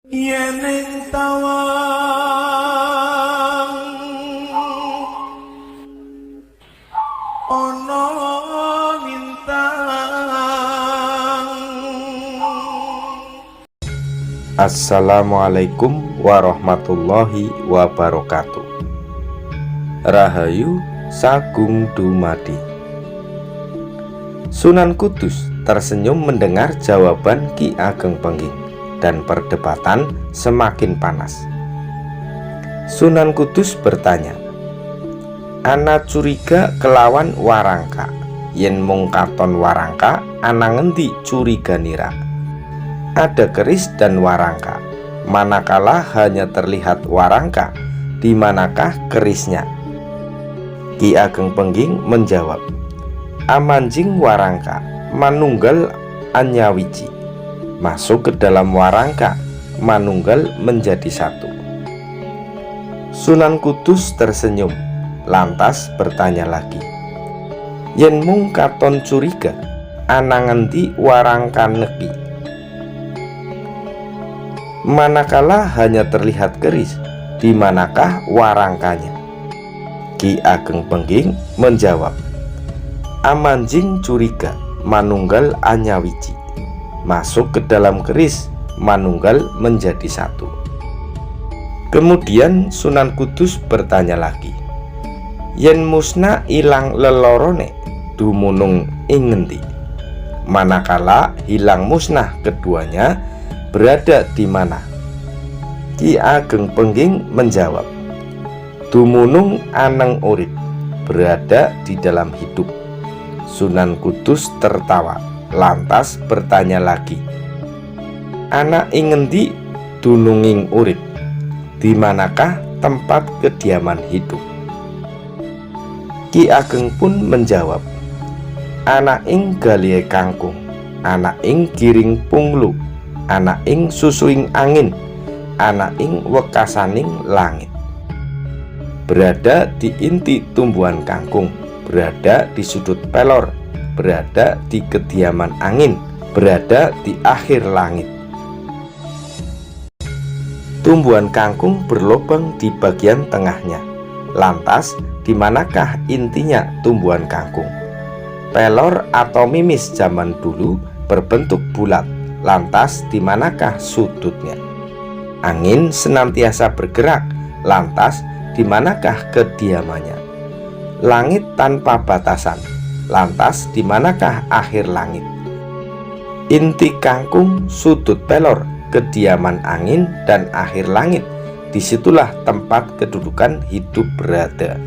Yeneng tawang ana lintang. Assalamualaikum warahmatullahi wabarakatuh. Rahayu Sagung Dumadi. Sunan Kudus tersenyum mendengar jawaban Ki Ageng Pengging, dan perdebatan semakin panas. Sunan Kudus bertanya, "Ana curiga kelawan Warangka, yen mung katon Warangka ana ngendi curiganira? Ada keris dan Warangka, manakala hanya terlihat Warangka, di manakah kerisnya?" Ki Ageng Pengging menjawab, "Amanjing Warangka, manunggal anyawiji. Masuk ke dalam Warangka, manunggal menjadi satu." Sunan Kudus tersenyum, lantas bertanya lagi, "Yen mung katon curiga, ana ngendi Warangka neki? Manakala hanya terlihat keris, di manakah Warangkanya?" Ki Ageng Pengging menjawab, "Amanjing curiga, manunggal anyawiji. Masuk ke dalam keris, manunggal menjadi satu." Kemudian Sunan Kudus bertanya lagi, "Yen musna ilang lelorone, dumunung ing ngendi? Manakala hilang musnah keduanya, berada di mana?" Ki Ageng Pengging menjawab, "Dumunung aneng urip, berada di dalam hidup." Sunan Kudus tertawa, lantas bertanya lagi, "Ana ing ngendi dununging urip? Di manakah tempat kediaman hidup?" Ki Ageng pun menjawab, "Ana ing galihe kangkung, ana ing giring punglu, ana ing susuing angin, ana ing wekasaning langit." Berada di inti tumbuhan kangkung, berada di sudut pelor, berada di kediaman angin, berada di akhir langit. Tumbuhan kangkung berlubang di bagian tengahnya. Lantas, di manakah intinya tumbuhan kangkung? Pelor atau mimis zaman dulu berbentuk bulat. Lantas, di manakah sudutnya? Angin senantiasa bergerak. Lantas, di manakah kediamannya? Langit tanpa batasan. Lantas, di manakah akhir langit? Inti kangkung, sudut pelor, kediaman angin, dan akhir langit. Disitulah tempat kedudukan hidup berada.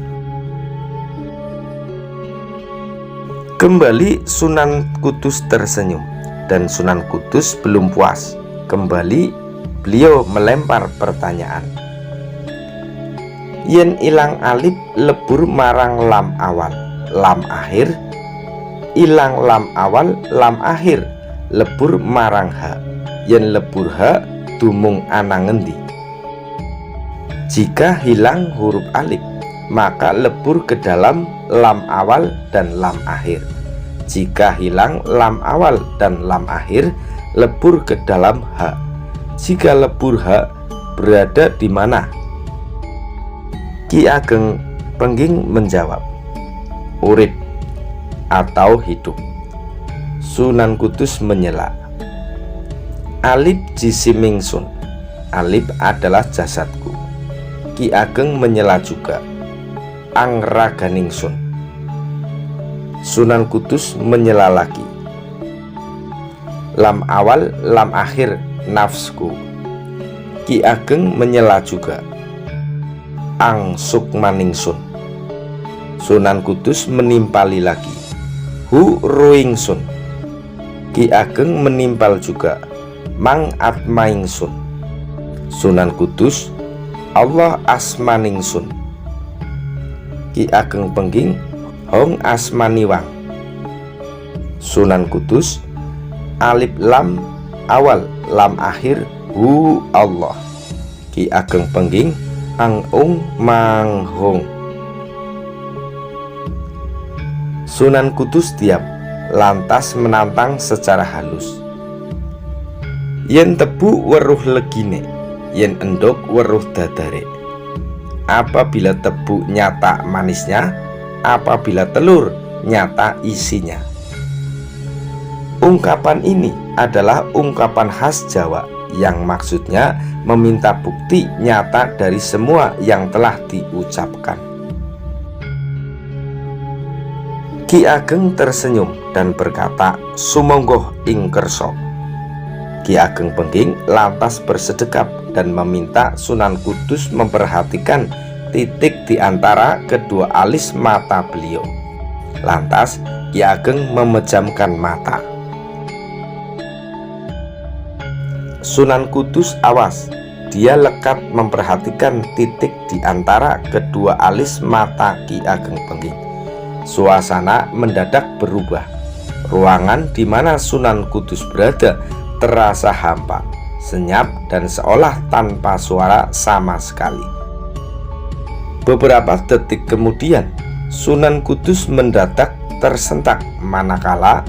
Kembali Sunan Kudus tersenyum, dan Sunan Kudus belum puas. Kembali beliau melempar pertanyaan, "Yen ilang alif lebur marang lam awal, lam akhir, ilang lam awal, lam akhir, lebur marang ha. Yen lebur ha, dumung ana ngendi? Jika hilang huruf alif, maka lebur ke dalam lam awal dan lam akhir. Jika hilang lam awal dan lam akhir, lebur ke dalam ha. Jika lebur ha, berada di mana?" Ki Ageng Pengging menjawab, "Urip atau hidup." Sunan Kudus menyela, "Alif jisiming sun, alif adalah jasadku." Ki Ageng menyela juga, "Angraganing sun." Sunan Kudus menyela lagi, "Lam awal, lam akhir, nafsku." Ki Ageng menyela juga, "Ang sukmaning sun." Sunan Kudus menimpali lagi, "Hu ruing sun." Ki Ageng menimpal juga, "Mang atmaing sun." Sunan Kudus, "Allah asmaning sun." Ki Ageng Pengging, "Hong asmaniwang." Sunan Kudus, "Alif lam awal, lam akhir, hu Allah." Ki Ageng Pengging, "Ang ung mang hong." Sunan Kudus diam, lantas menantang secara halus, Yen tebu weruh legine, yen endog weruh dadare. Apabila tebu nyata manisnya, apabila telur nyata isinya. Ungkapan ini adalah ungkapan khas Jawa yang maksudnya meminta bukti nyata dari semua yang telah diucapkan. Ki Ageng tersenyum dan berkata, "Sumangga ing kersa." Ki Ageng Pengging lantas bersedekap dan meminta Sunan Kudus memperhatikan titik di antara kedua alis mata beliau. Lantas Ki Ageng memejamkan mata. Sunan Kudus awas, dia lekat memperhatikan titik di antara kedua alis mata Ki Ageng Pengging. Suasana mendadak berubah. Ruangan di mana Sunan Kudus berada terasa hampa, senyap, dan seolah tanpa suara sama sekali. Beberapa detik kemudian, Sunan Kudus mendadak tersentak manakala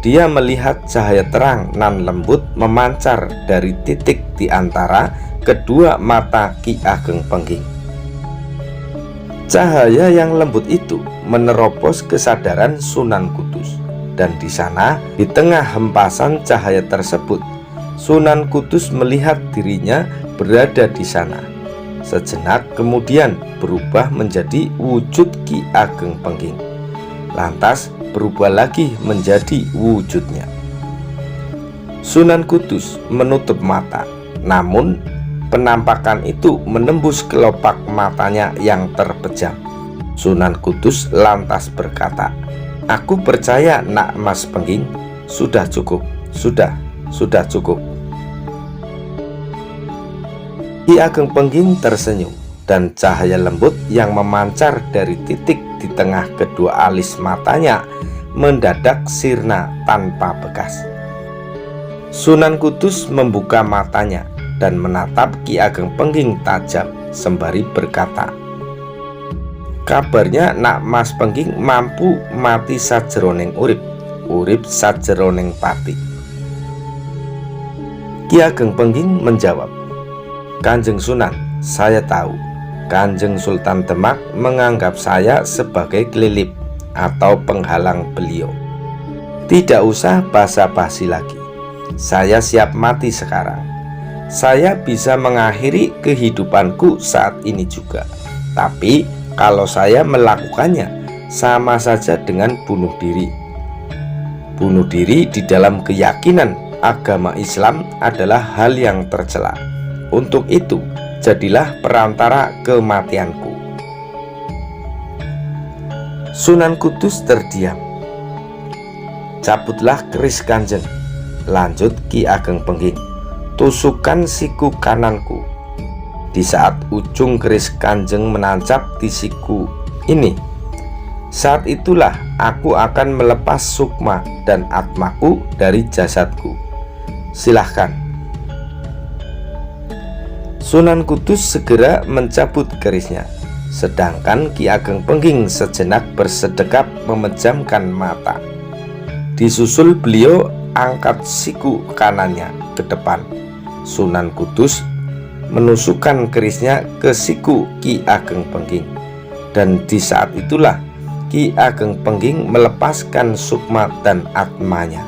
dia melihat cahaya terang nan lembut memancar dari titik di antara kedua mata Ki Ageng Pengging. Cahaya yang lembut itu menerobos kesadaran Sunan Kudus, dan di sana, di tengah hempasan cahaya tersebut, Sunan Kudus melihat dirinya berada di sana. Sejenak kemudian berubah menjadi wujud Ki Ageng Pengging. Lantas berubah lagi menjadi wujudnya. Sunan Kudus menutup mata, namun penampakan itu menembus kelopak matanya yang terpejam. Sunan Kudus lantas berkata, "Aku percaya, Nak Mas Pengging, sudah cukup, sudah cukup." Ki Ageng Pengging tersenyum, dan cahaya lembut yang memancar dari titik di tengah kedua alis matanya mendadak sirna tanpa bekas. Sunan Kudus membuka matanya dan menatap Ki Ageng Pengging tajam sembari berkata, "Kabarnya Nak Mas Pengging mampu mati sajeroning urip, urip sajeroning pati." Ki Ageng Pengging menjawab, "Kanjeng Sunan, saya tahu Kanjeng Sultan Demak menganggap saya sebagai kelilip atau penghalang beliau. Tidak usah basa-basi lagi. Saya siap mati sekarang. Saya bisa mengakhiri kehidupanku saat ini juga. Tapi kalau saya melakukannya, sama saja dengan bunuh diri. Bunuh diri di dalam keyakinan agama Islam adalah hal yang tercela. Untuk itu, jadilah perantara kematianku." Sunan Kudus terdiam. "Cabutlah keris Kanjeng," lanjut Ki Ageng Pengging. "Tusukkan siku kananku." Di saat ujung keris Kanjeng menancap di siku ini, saat itulah aku akan melepas sukma dan atmaku dari jasadku. Silahkan. Sunan Kudus segera mencabut kerisnya, sedangkan Ki Ageng Pengging sejenak bersedekap memejamkan mata. Disusul beliau angkat siku kanannya ke depan. Sunan Kudus menusukkan kerisnya ke siku Ki Ageng Pengging, dan di saat itulah Ki Ageng Pengging melepaskan sukma dan atmanya.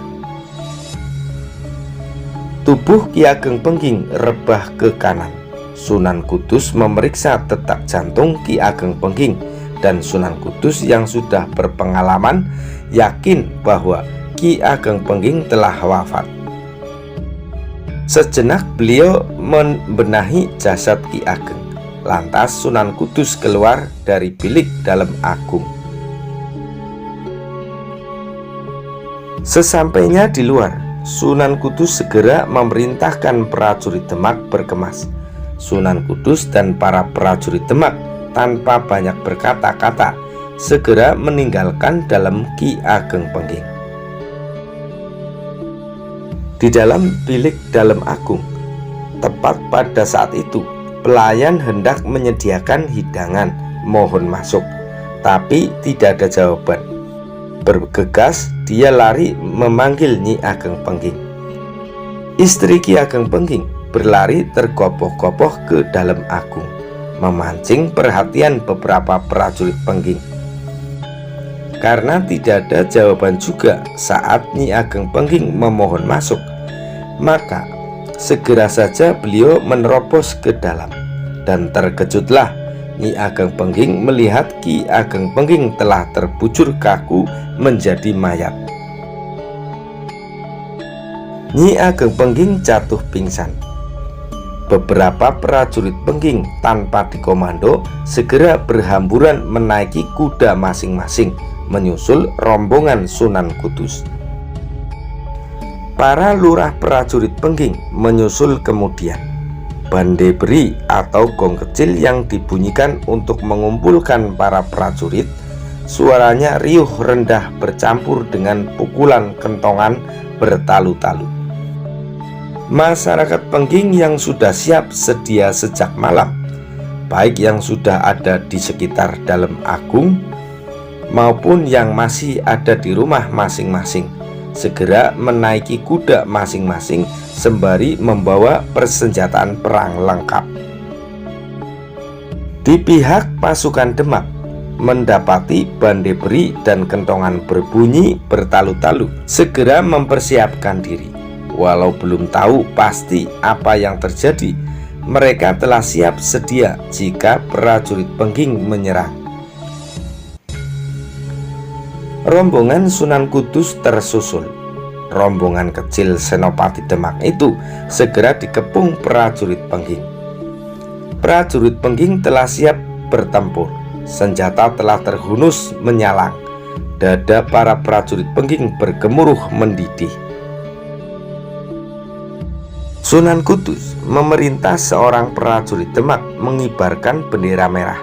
Tubuh Ki Ageng Pengging rebah ke kanan. Sunan Kudus memeriksa detak jantung Ki Ageng Pengging, dan Sunan Kudus yang sudah berpengalaman yakin bahwa Ki Ageng Pengging telah wafat. Sejenak beliau membenahi jasad Ki Ageng. Lantas Sunan Kudus keluar dari bilik dalam agung. Sesampainya di luar, Sunan Kudus segera memerintahkan prajurit Demak berkemas. Sunan Kudus dan para prajurit Demak tanpa banyak berkata-kata segera meninggalkan dalam Ki Ageng Pengging. Di dalam bilik dalam agung, tepat pada saat itu, pelayan hendak menyediakan hidangan, mohon masuk, tapi tidak ada jawaban. Bergegas dia lari memanggil Nyi Ageng Pengging. Istri Ki Ageng Pengging berlari tergopoh-gopoh ke dalam Agung, memancing perhatian beberapa prajurit Pengging. Karena tidak ada jawaban juga saat Nyi Ageng Pengging memohon masuk, maka segera saja beliau menerobos ke dalam. Dan terkejutlah Nyi Ageng Pengging melihat Ki Ageng Pengging telah terbujur kaku menjadi mayat. Nyi Ageng Pengging jatuh pingsan. Beberapa prajurit Pengging tanpa dikomando segera berhamburan menaiki kuda masing-masing menyusul rombongan Sunan Kudus. Para lurah prajurit Pengging menyusul kemudian. Bandeberi atau gong kecil yang dibunyikan untuk mengumpulkan para prajurit, suaranya riuh rendah bercampur dengan pukulan kentongan bertalu-talu. Masyarakat Pengging yang sudah siap sedia sejak malam, baik yang sudah ada di sekitar dalam Agung maupun yang masih ada di rumah masing-masing, segera menaiki kuda masing-masing sembari membawa persenjataan perang lengkap. Di pihak pasukan Demak, mendapati bandeberi dan kentongan berbunyi bertalu-talu, segera mempersiapkan diri. Walau belum tahu pasti apa yang terjadi, mereka telah siap sedia jika prajurit Pengging menyerang. Rombongan Sunan Kudus tersusul. Rombongan kecil Senopati Demak itu segera dikepung prajurit Pengging. Prajurit Pengging telah siap bertempur. Senjata telah terhunus menyalang. Dada para prajurit Pengging bergemuruh mendidih. Sunan Kudus memerintah seorang prajurit Demak mengibarkan bendera merah,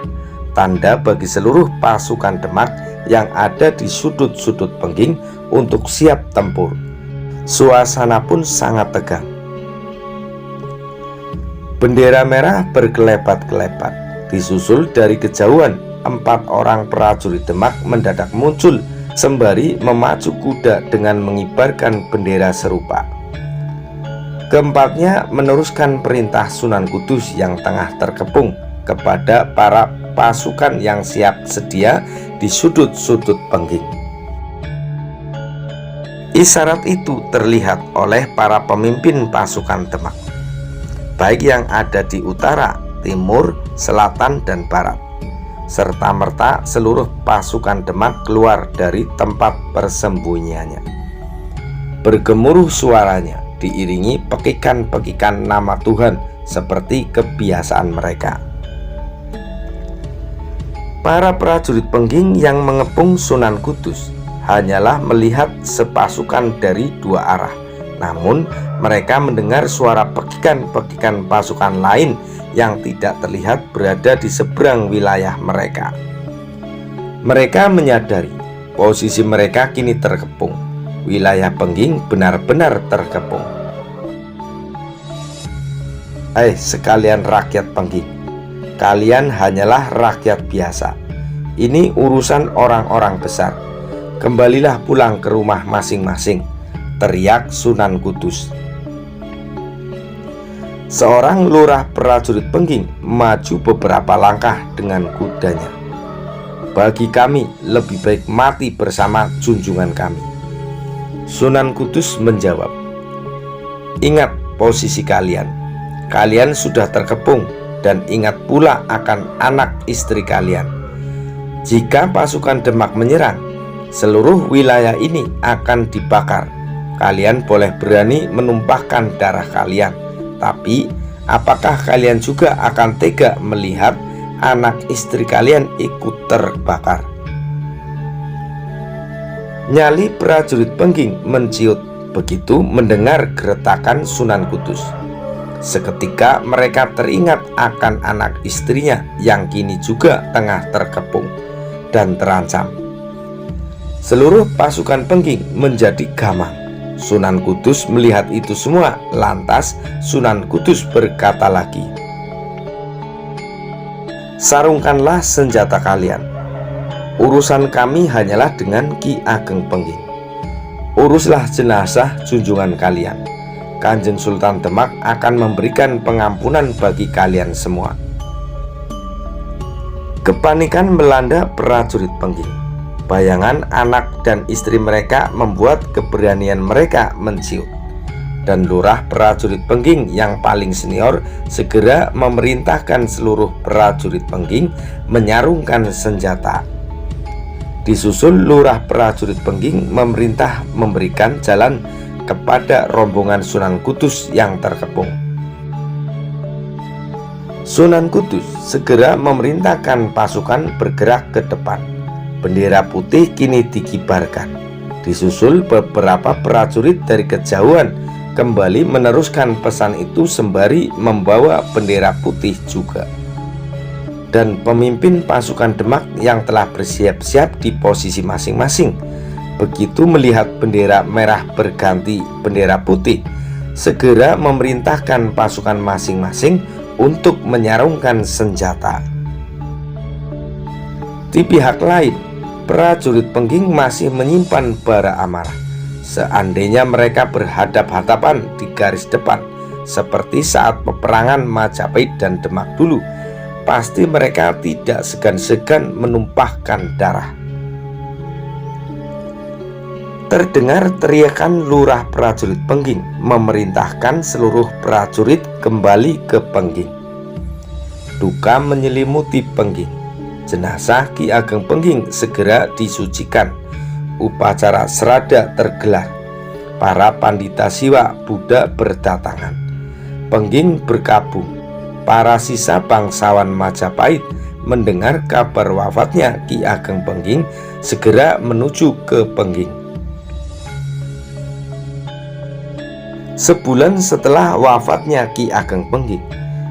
tanda bagi seluruh pasukan Demak yang ada di sudut-sudut Pengging untuk siap tempur. Suasana pun sangat tegang. Bendera merah berkelebat-kelebat. Disusul dari kejauhan, 4 orang prajurit Demak mendadak muncul sembari memacu kuda dengan mengibarkan bendera serupa. Keempatnya meneruskan perintah Sunan Kudus yang tengah terkepung kepada para pasukan yang siap sedia di sudut-sudut Pengging. Isyarat itu terlihat oleh para pemimpin pasukan Demak, baik yang ada di utara, timur, selatan, dan barat. Serta-merta seluruh pasukan Demak keluar dari tempat persembunyiannya. Bergemuruh suaranya, diiringi pekikan-pekikan nama Tuhan seperti kebiasaan mereka. Para prajurit Pengging yang mengepung Sunan Kudus hanyalah melihat sepasukan dari 2 arah. Namun mereka mendengar suara pekikan-pekikan pasukan lain yang tidak terlihat berada di seberang wilayah mereka. Mereka menyadari posisi mereka kini terkepung. Wilayah Pengging benar-benar terkepung. Hai sekalian rakyat Pengging, kalian hanyalah rakyat biasa. Ini urusan orang-orang besar. Kembalilah pulang ke rumah masing-masing, teriak Sunan Kudus. Seorang lurah prajurit Pengging maju beberapa langkah dengan kudanya. Bagi kami lebih baik mati bersama junjungan kami. Sunan Kudus menjawab, ingat posisi kalian. Kalian sudah terkepung dan ingat pula akan anak istri kalian. Jika pasukan Demak menyerang, seluruh wilayah ini akan dibakar. Kalian boleh berani menumpahkan darah kalian, tapi apakah kalian juga akan tega melihat anak istri kalian ikut terbakar? Nyali prajurit Pengging menciut begitu mendengar geretakan Sunan Kudus. Seketika mereka teringat akan anak istrinya yang kini juga tengah terkepung dan terancam. Seluruh pasukan Pengging menjadi gamang. Sunan Kudus melihat itu semua. Lantas Sunan Kudus berkata lagi, sarungkanlah senjata kalian. Urusan kami hanyalah dengan Ki Ageng Pengging. Uruslah jenazah junjungan kalian. Kanjeng Sultan Demak akan memberikan pengampunan bagi kalian semua. Kepanikan melanda prajurit Pengging. Bayangan anak dan istri mereka membuat keberanian mereka menciut. Dan lurah prajurit Pengging yang paling senior segera memerintahkan seluruh prajurit Pengging menyarungkan senjata. Disusul lurah prajurit Pengging memerintah memberikan jalan kepada rombongan Sunan Kudus yang terkepung. Sunan Kudus segera memerintahkan pasukan bergerak ke depan. Bendera putih kini dikibarkan. Disusul beberapa prajurit dari kejauhan kembali meneruskan pesan itu sembari membawa bendera putih juga. Dan pemimpin pasukan Demak yang telah bersiap-siap di posisi masing-masing begitu melihat bendera merah berganti bendera putih, segera memerintahkan pasukan masing-masing untuk menyarungkan senjata. Di pihak lain, prajurit Pengging masih menyimpan bara amarah. Seandainya mereka berhadap-hadapan di garis depan seperti saat peperangan Majapahit dan Demak dulu, pasti mereka tidak segan-segan menumpahkan darah. Terdengar teriakan lurah prajurit Pengging memerintahkan seluruh prajurit kembali ke Pengging. Duka menyelimuti Pengging. Jenazah Ki Ageng Pengging segera disucikan. Upacara serada tergelar. Para pandita siwa Buddha berdatangan. Pengging berkabung. Para sisa bangsawan Majapahit mendengar kabar wafatnya Ki Ageng Pengging segera menuju ke Pengging. Sebulan setelah wafatnya Ki Ageng Pengging,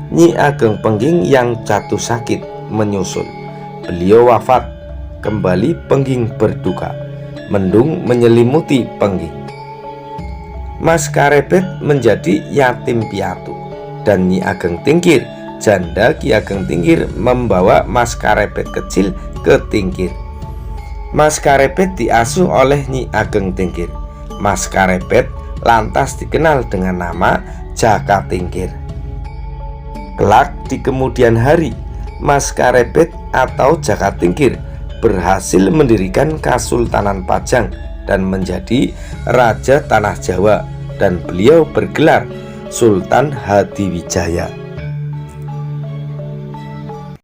Nyi Ageng Pengging yang jatuh sakit menyusul. Beliau wafat, kembali Pengging berduka. Mendung menyelimuti Pengging. Mas Karebet menjadi yatim piatu, dan Nyi Ageng Tingkir, janda Ki Ageng Tingkir, membawa Mas Karebet kecil ke Tingkir. Mas Karebet diasuh oleh Nyi Ageng Tingkir. Mas Karebet lantas dikenal dengan nama Jaka Tingkir. Kelak di kemudian hari, Mas Karebet atau Jaka Tingkir berhasil mendirikan Kasultanan Pajang dan menjadi Raja Tanah Jawa, dan beliau bergelar Sultan Hadiwijaya.